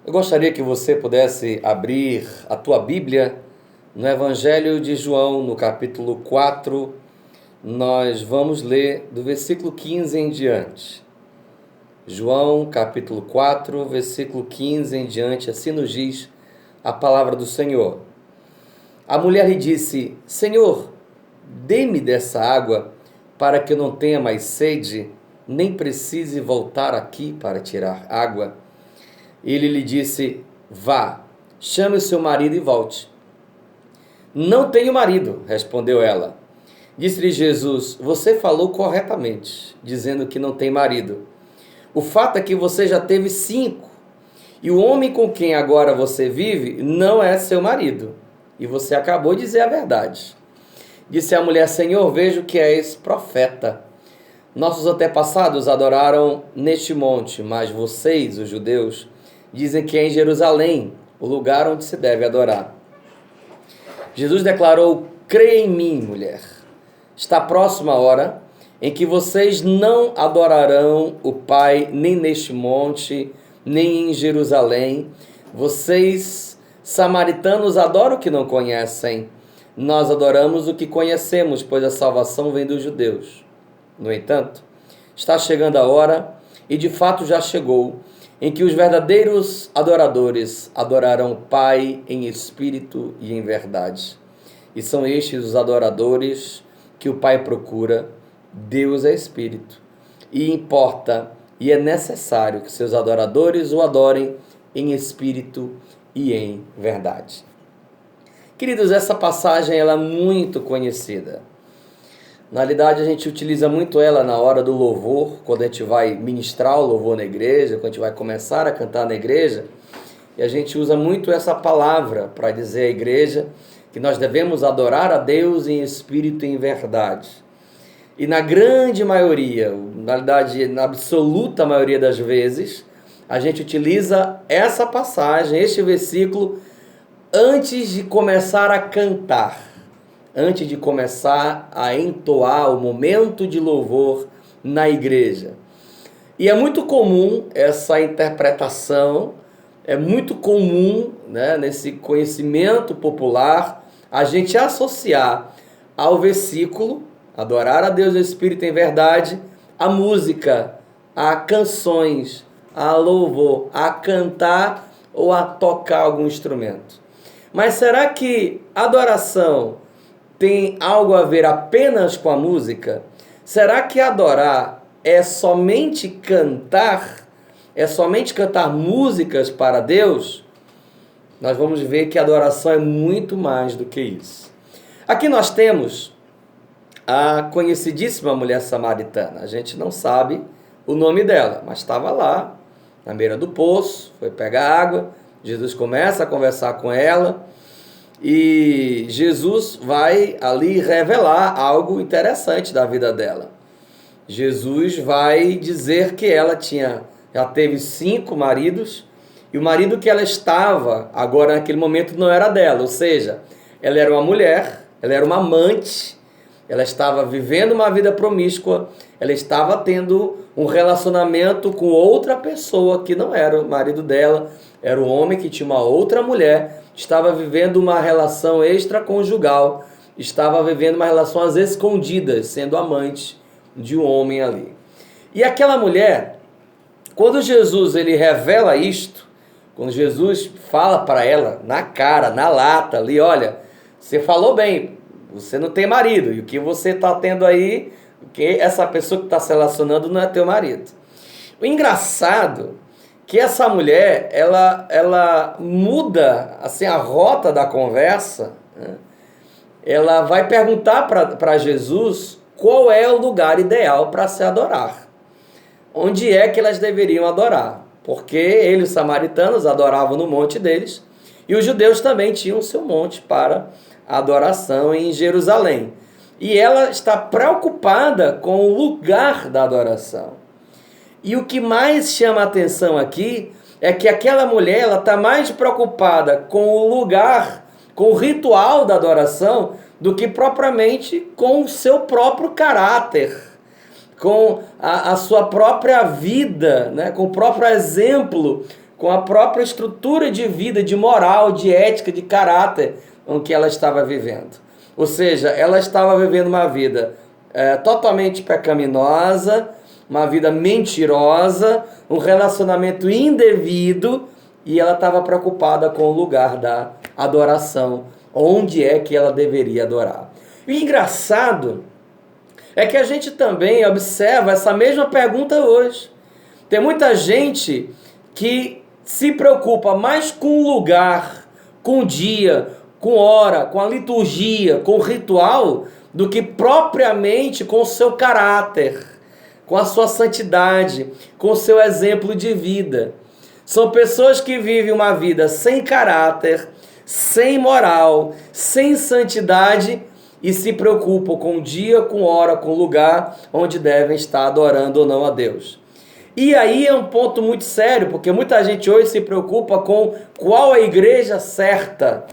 Eu gostaria que você pudesse abrir a tua Bíblia no Evangelho de João, no capítulo 4. Nós vamos ler do versículo 15 em diante. João, capítulo 4, versículo 15 em diante, assim nos diz a palavra do Senhor. A mulher lhe disse: Senhor, dê-me dessa água para que eu não tenha mais sede, nem precise voltar aqui para tirar água. Ele lhe disse: Vá, chame o seu marido e volte. Não tenho marido, respondeu ela. Disse-lhe Jesus: Você falou corretamente, dizendo que não tem marido. O fato é que você já teve 5, e o homem com quem agora você vive não é seu marido. E você acabou de dizer a verdade. Disse a mulher: Senhor, vejo que és profeta. Nossos antepassados adoraram neste monte, mas vocês, os judeus, dizem que é em Jerusalém, o lugar onde se deve adorar. Jesus declarou: Creia em mim, mulher. Está próxima a hora em que vocês não adorarão o Pai nem neste monte, nem em Jerusalém. Vocês, samaritanos, adoram o que não conhecem. Nós adoramos o que conhecemos, pois a salvação vem dos judeus. No entanto, está chegando a hora, e de fato já chegou, em que os verdadeiros adoradores adorarão o Pai em espírito e em verdade. E são estes os adoradores que o Pai procura. Deus é espírito. E importa e é necessário que seus adoradores o adorem em espírito e em verdade. Queridos, essa passagem ela é muito conhecida. Na realidade, a gente utiliza muito ela na hora do louvor, quando a gente vai ministrar o louvor na igreja, quando a gente vai começar a cantar na igreja, e a gente usa muito essa palavra para dizer à igreja que nós devemos adorar a Deus em espírito e em verdade. E na grande maioria, na realidade, na absoluta maioria das vezes, a gente utiliza essa passagem, este versículo, antes de começar a cantar, antes de começar a entoar o momento de louvor na igreja. E é muito comum essa interpretação, é muito comum, né, nesse conhecimento popular, a gente associar ao versículo, adorar a Deus em espírito e em verdade, a música, a canções, a louvor, a cantar ou a tocar algum instrumento. Mas será que adoração tem algo a ver apenas com a música? Será que adorar é somente cantar? É somente cantar músicas para Deus? Nós vamos ver que a adoração é muito mais do que isso. Aqui nós temos a conhecidíssima mulher samaritana. A gente não sabe o nome dela, mas estava lá, na beira do poço, foi pegar água. Jesus começa a conversar com ela e Jesus vai ali revelar algo interessante da vida dela. Jesus vai dizer que ela já teve 5 maridos, e o marido que ela estava agora naquele momento não era dela, ou seja, ela era uma mulher, ela era uma amante, ela estava vivendo uma vida promíscua, ela estava tendo um relacionamento com outra pessoa que não era o marido dela, era um homem que tinha uma outra mulher, estava vivendo uma relação extraconjugal, estava vivendo uma relação às escondidas, sendo amante de um homem ali. E aquela mulher, quando Jesus ele revela isto, quando Jesus fala para ela na cara, na lata ali: olha, você falou bem, você não tem marido, e o que você está tendo aí, que essa pessoa que está se relacionando não é teu marido. O engraçado que essa mulher, ela muda assim a rota da conversa, né? Ela vai perguntar para Jesus qual é o lugar ideal para se adorar. Onde é que elas deveriam adorar? Porque eles, os samaritanos, adoravam no monte deles, e os judeus também tinham seu monte para adoração em Jerusalém. E ela está preocupada com o lugar da adoração. E o que mais chama a atenção aqui é que aquela mulher ela está mais preocupada com o lugar, com o ritual da adoração, do que propriamente com o seu próprio caráter, com a sua própria vida, né? Com o próprio exemplo com a própria estrutura de vida, de moral, de ética, de caráter com que ela estava vivendo. Ou seja, ela estava vivendo uma vida totalmente pecaminosa, uma vida mentirosa, um relacionamento indevido, e ela estava preocupada com o lugar da adoração, onde é que ela deveria adorar. E o engraçado é que a gente também observa essa mesma pergunta hoje. Tem muita gente que se preocupa mais com o lugar, com o dia, com hora, com a liturgia, com o ritual, do que propriamente com o seu caráter, com a sua santidade, com o seu exemplo de vida. São pessoas que vivem uma vida sem caráter, sem moral, sem santidade e se preocupam com o dia, com hora, com o lugar onde devem estar adorando ou não a Deus. E aí é um ponto muito sério, porque muita gente hoje se preocupa com qual a igreja certa,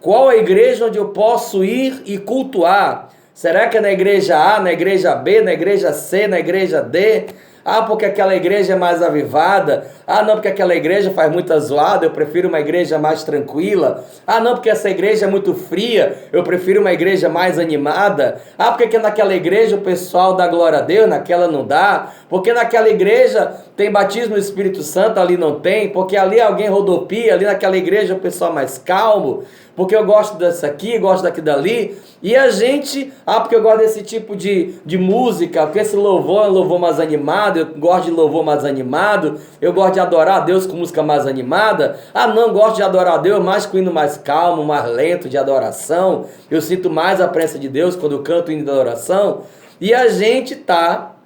qual a igreja onde eu posso ir e cultuar. Será que é na igreja A, na igreja B, na igreja C, na igreja D? Ah, porque aquela igreja é mais avivada. Ah, não, porque aquela igreja faz muita zoada, eu prefiro uma igreja mais tranquila. Ah, não, porque essa igreja é muito fria, eu prefiro uma igreja mais animada. Ah, porque naquela igreja o pessoal dá glória a Deus, naquela não dá. Porque naquela igreja tem batismo no Espírito Santo, ali não tem. Porque ali alguém rodopia, ali naquela igreja o pessoal é mais calmo. Porque eu gosto dessa aqui, gosto daqui dali. E a gente, porque eu gosto desse tipo de música, porque esse louvor é um louvor mais animado, eu gosto de louvor mais animado, eu gosto de adorar a Deus com música mais animada. Ah, não, gosto de adorar a Deus mais com hino mais calmo, mais lento de adoração. Eu sinto mais a presença de Deus quando eu canto o hino de adoração. E a gente está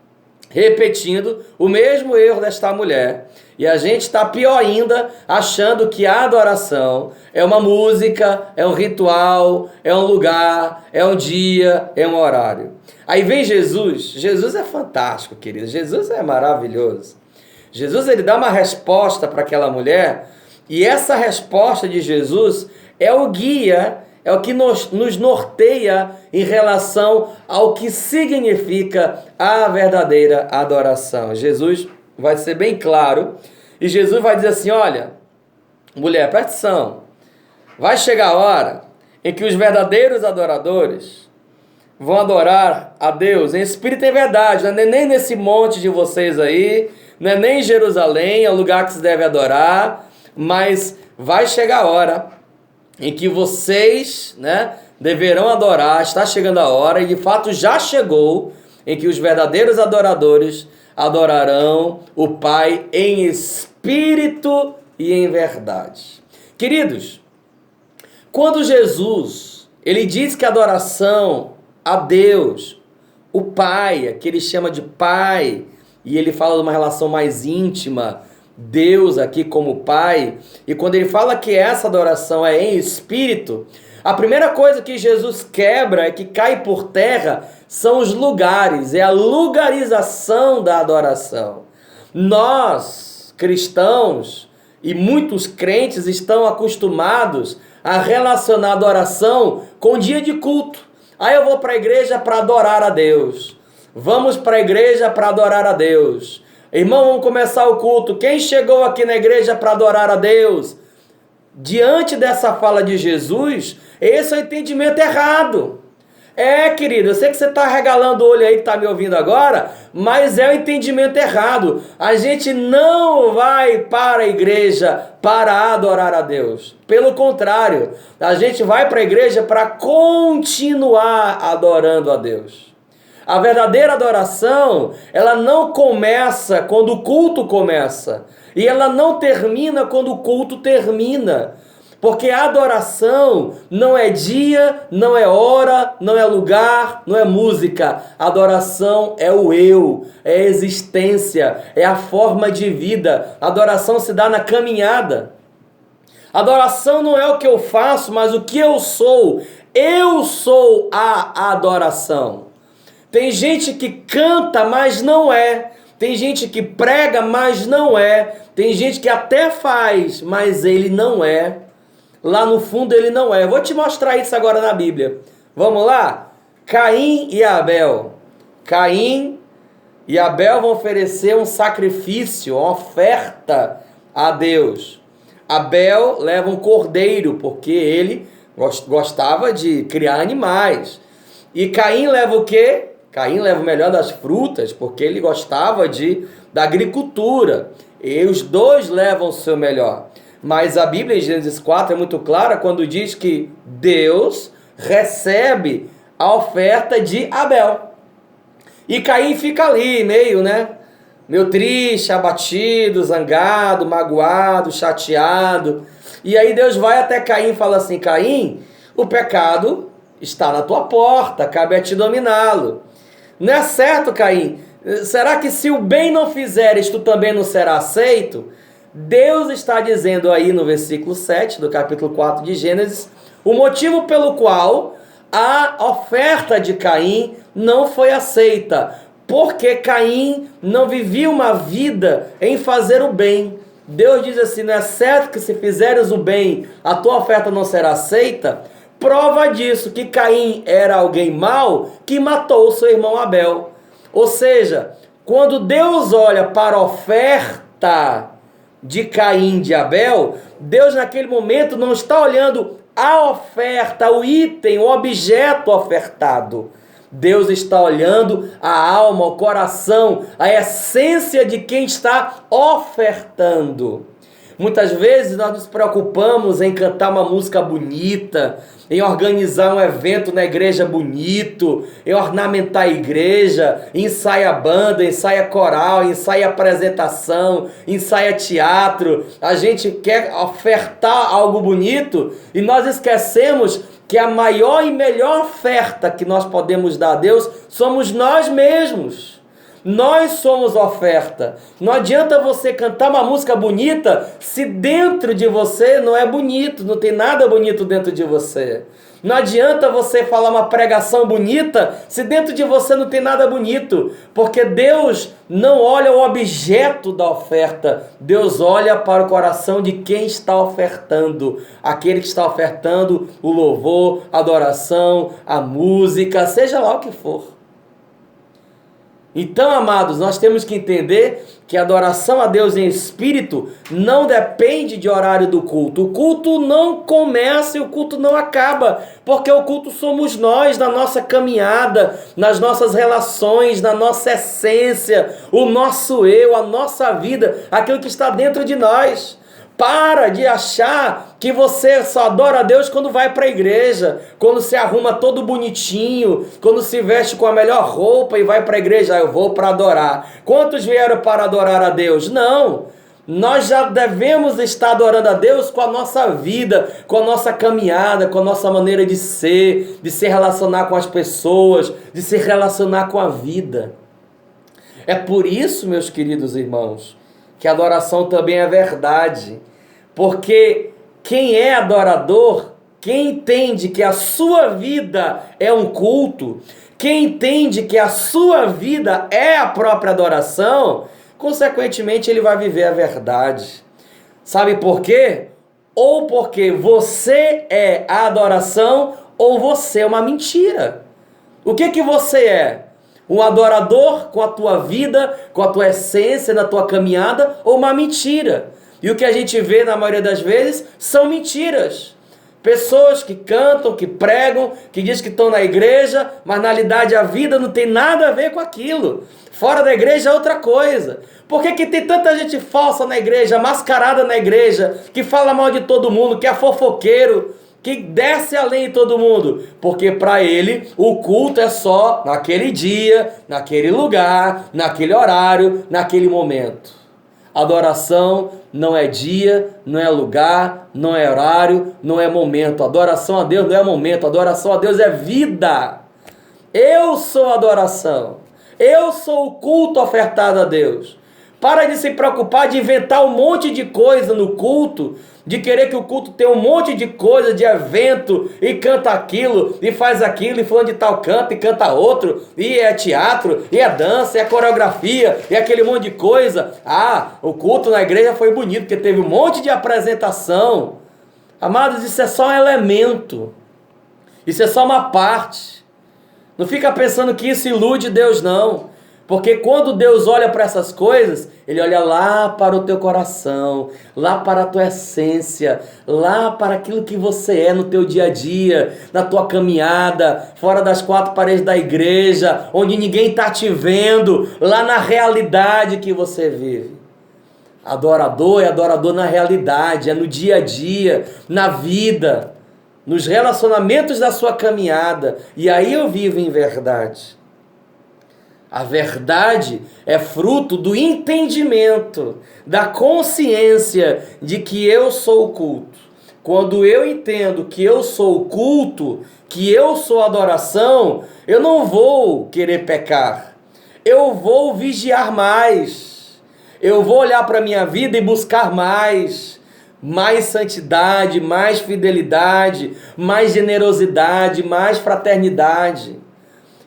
repetindo o mesmo erro desta mulher. E a gente está pior ainda, achando que a adoração é uma música, é um ritual, é um lugar, é um dia, é um horário. Aí vem Jesus. Jesus é fantástico, querido. Jesus é maravilhoso. Jesus, ele dá uma resposta para aquela mulher, e essa resposta de Jesus é o guia, é o que nos norteia em relação ao que significa a verdadeira adoração. Jesus vai ser bem claro, e Jesus vai dizer assim: olha, mulher, presta atenção, vai chegar a hora em que os verdadeiros adoradores vão adorar a Deus em espírito e em verdade, não é nem nesse monte de vocês aí, não é nem em Jerusalém, é o lugar que se deve adorar, mas vai chegar a hora em que vocês, deverão adorar, está chegando a hora, e de fato já chegou, em que os verdadeiros adoradores adorarão o Pai em espírito e em verdade. Queridos, quando Jesus, ele diz que a adoração a Deus, o Pai, que ele chama de Pai, e ele fala de uma relação mais íntima, Deus aqui como Pai, e quando ele fala que essa adoração é em espírito, a primeira coisa que Jesus quebra, que cai por terra, são os lugares, é a lugarização da adoração. Nós, cristãos, e muitos crentes estão acostumados a relacionar a adoração com dia de culto. Aí eu vou para a igreja para adorar a Deus. Vamos para a igreja para adorar a Deus. Irmão, vamos começar o culto. Quem chegou aqui na igreja para adorar a Deus? Diante dessa fala de Jesus, esse é o entendimento errado. Querido, eu sei que você está regalando o olho aí que está me ouvindo agora, mas é o entendimento errado. A gente não vai para a igreja para adorar a Deus. Pelo contrário, a gente vai para a igreja para continuar adorando a Deus. A verdadeira adoração, ela não começa quando o culto começa, e ela não termina quando o culto termina. Porque a adoração não é dia, não é hora, não é lugar, não é música. A adoração é o eu, é a existência, é a forma de vida. A adoração se dá na caminhada. A adoração não é o que eu faço, mas o que eu sou. Eu sou a adoração. Tem gente que canta, mas não é. Tem gente que prega, mas não é. Tem gente que até faz, mas ele não é. Lá no fundo ele não é. Eu vou te mostrar isso agora na Bíblia. Vamos lá? Caim e Abel. Caim e Abel vão oferecer um sacrifício, uma oferta a Deus. Abel leva um cordeiro, porque ele gostava de criar animais. E Caim leva o quê? Caim leva o melhor das frutas, porque ele gostava da agricultura. E os dois levam o seu melhor. Mas a Bíblia em Gênesis 4 é muito clara quando diz que Deus recebe a oferta de Abel. E Caim fica ali, meio triste, abatido, zangado, magoado, chateado. E aí Deus vai até Caim e fala assim: Caim, o pecado está na tua porta, cabe a ti dominá-lo. Não é certo, Caim? Será que se o bem não fizeres, tu também não será aceito? Deus está dizendo aí no versículo 7 do capítulo 4 de Gênesis, o motivo pelo qual a oferta de Caim não foi aceita, porque Caim não vivia uma vida em fazer o bem. Deus diz assim: não é certo que se fizeres o bem, a tua oferta não será aceita? Prova disso, que Caim era alguém mau que matou o seu irmão Abel. Ou seja, quando Deus olha para a oferta de Caim de Abel, Deus naquele momento não está olhando a oferta, o item, o objeto ofertado. Deus está olhando a alma, o coração, a essência de quem está ofertando. Muitas vezes nós nos preocupamos em cantar uma música bonita, em organizar um evento na igreja bonito, em ornamentar a igreja, ensaia banda, ensaia coral, ensaia apresentação, ensaia teatro. A gente quer ofertar algo bonito e nós esquecemos que a maior e melhor oferta que nós podemos dar a Deus somos nós mesmos. Nós somos oferta. Não adianta você cantar uma música bonita se dentro de você não é bonito, não tem nada bonito dentro de você. Não adianta você falar uma pregação bonita se dentro de você não tem nada bonito, porque Deus não olha o objeto da oferta, Deus olha para o coração de quem está ofertando, aquele que está ofertando o louvor, a adoração, a música, seja lá o que for. Então, amados, nós temos que entender que a adoração a Deus em espírito não depende de horário do culto. O culto não começa e o culto não acaba, porque o culto somos nós, na nossa caminhada, nas nossas relações, na nossa essência, o nosso eu, a nossa vida, aquilo que está dentro de nós. Para de achar que você só adora a Deus quando vai para a igreja, quando se arruma todo bonitinho, quando se veste com a melhor roupa e vai para a igreja. Eu vou para adorar. Quantos vieram para adorar a Deus? Não. Nós já devemos estar adorando a Deus com a nossa vida, com a nossa caminhada, com a nossa maneira de se relacionar com as pessoas, de se relacionar com a vida. É por isso, meus queridos irmãos, que a adoração também é verdade, porque quem é adorador, quem entende que a sua vida é um culto, quem entende que a sua vida é a própria adoração, consequentemente ele vai viver a verdade. Sabe por quê? Ou porque você é a adoração, ou você é uma mentira. O que você é? Um adorador com a tua vida, com a tua essência, na tua caminhada, ou uma mentira? E o que a gente vê na maioria das vezes são mentiras. Pessoas que cantam, que pregam, que dizem que estão na igreja, mas na realidade a vida não tem nada a ver com aquilo. Fora da igreja é outra coisa. Por que tem tanta gente falsa na igreja, mascarada na igreja, que fala mal de todo mundo, que é fofoqueiro, que desce além de todo mundo? Porque para ele o culto é só naquele dia, naquele lugar, naquele horário, naquele momento. Adoração não é dia, não é lugar, não é horário, não é momento. Adoração a Deus não é momento, adoração a Deus é vida. Eu sou a adoração, eu sou o culto ofertado a Deus. Para de se preocupar de inventar um monte de coisa no culto, de querer que o culto tenha um monte de coisa, de evento, e canta aquilo, e faz aquilo, e fulano de tal canta, e canta outro, e é teatro, e é dança, e é coreografia, e aquele monte de coisa. Ah, o culto na igreja foi bonito, porque teve um monte de apresentação. Amados, isso é só um elemento, isso é só uma parte. Não fica pensando que isso ilude Deus, não. Porque quando Deus olha para essas coisas, Ele olha lá para o teu coração, lá para a tua essência, lá para aquilo que você é no teu dia a dia, na tua caminhada, fora das quatro paredes da igreja, onde ninguém está te vendo, lá na realidade que você vive. Adorador é adorador na realidade, é no dia a dia, na vida, nos relacionamentos da sua caminhada. E aí eu vivo em verdade. A verdade é fruto do entendimento, da consciência de que eu sou o culto. Quando eu entendo que eu sou o culto, que eu sou a adoração, eu não vou querer pecar. Eu vou vigiar mais. Eu vou olhar para a minha vida e buscar mais santidade, mais fidelidade, mais generosidade, mais fraternidade.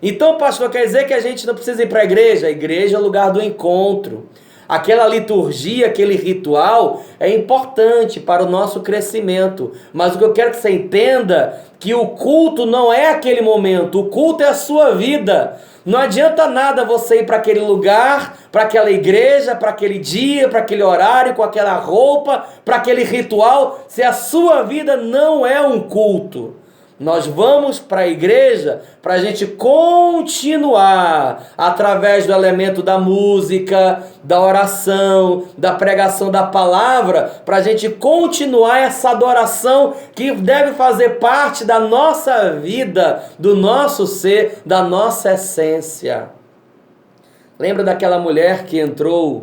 Então, pastor, quer dizer que a gente não precisa ir para a igreja? A igreja é o lugar do encontro. Aquela liturgia, aquele ritual é importante para o nosso crescimento. Mas o que eu quero que você entenda é que o culto não é aquele momento, o culto é a sua vida. Não adianta nada você ir para aquele lugar, para aquela igreja, para aquele dia, para aquele horário, com aquela roupa, para aquele ritual, se a sua vida não é um culto. Nós vamos para a igreja para a gente continuar através do elemento da música, da oração, da pregação da palavra, para a gente continuar essa adoração que deve fazer parte da nossa vida, do nosso ser, da nossa essência. Lembra daquela mulher que entrou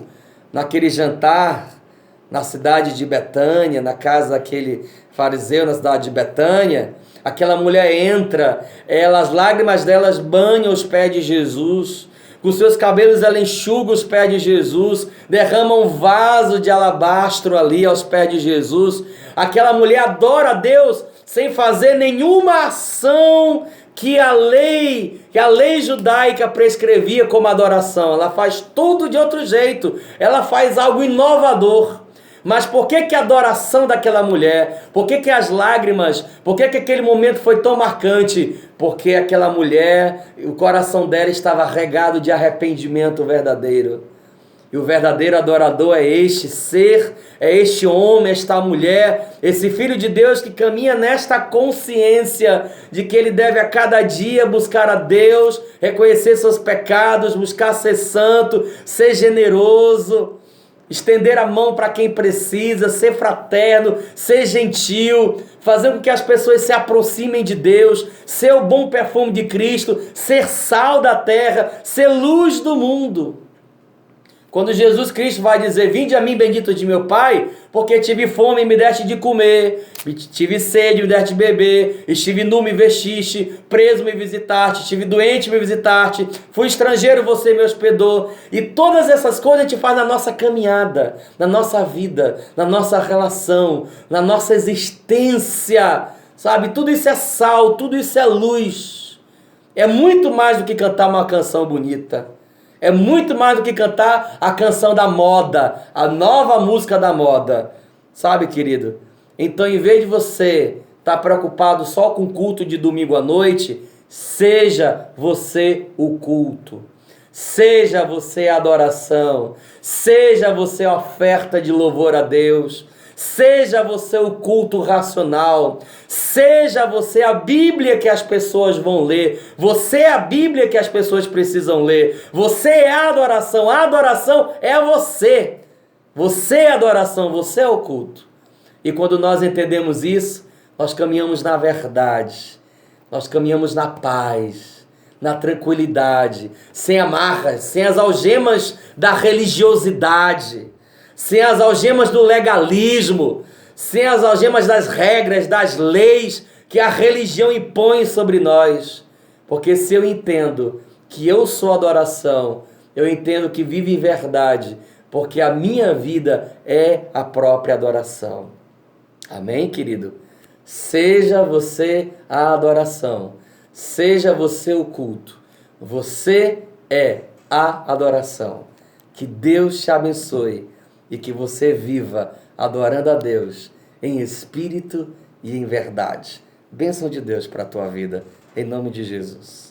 naquele jantar na cidade de Betânia, na casa daquele fariseu na cidade de Betânia? Aquela mulher entra, as lágrimas delas banham os pés de Jesus, com seus cabelos ela enxuga os pés de Jesus, derrama um vaso de alabastro ali aos pés de Jesus. Aquela mulher adora a Deus sem fazer nenhuma ação que a lei judaica prescrevia como adoração. Ela faz tudo de outro jeito, ela faz algo inovador. Mas por que a adoração daquela mulher? Por que as lágrimas? Por que aquele momento foi tão marcante? Porque aquela mulher, o coração dela estava regado de arrependimento verdadeiro. E o verdadeiro adorador é este ser, é este homem, esta mulher, esse filho de Deus que caminha nesta consciência de que ele deve a cada dia buscar a Deus, reconhecer seus pecados, buscar ser santo, ser generoso, estender a mão para quem precisa, ser fraterno, ser gentil, fazer com que as pessoas se aproximem de Deus, ser o bom perfume de Cristo, ser sal da terra, ser luz do mundo. Quando Jesus Cristo vai dizer: vinde a mim, bendito de meu Pai, porque tive fome e me deste de comer, tive sede e me deste de beber, estive nu, me vestiste, preso, me visitaste, estive doente, me visitaste, fui estrangeiro, você me hospedou. E todas essas coisas a gente faz na nossa caminhada, na nossa vida, na nossa relação, na nossa existência, sabe? Tudo isso é sal, tudo isso é luz. É muito mais do que cantar uma canção bonita. É muito mais do que cantar a canção da moda, a nova música da moda. Sabe, querido? Então, em vez de você estar preocupado só com o culto de domingo à noite, seja você o culto. Seja você a adoração. Seja você a oferta de louvor a Deus. Seja você o culto racional. Seja você a Bíblia que as pessoas vão ler. Você é a Bíblia que as pessoas precisam ler. Você é a adoração. A adoração é você. Você é a adoração. Você é o culto. E quando nós entendemos isso, nós caminhamos na verdade. Nós caminhamos na paz, na tranquilidade, sem amarras, sem as algemas da religiosidade, sem as algemas do legalismo, sem as algemas das regras, das leis que a religião impõe sobre nós. Porque se eu entendo que eu sou adoração, eu entendo que vivo em verdade, porque a minha vida é a própria adoração. Amém, querido? Seja você a adoração, seja você o culto, você é a adoração. Que Deus te abençoe e que você viva adorando a Deus em espírito e em verdade. Bênção de Deus para a tua vida, em nome de Jesus.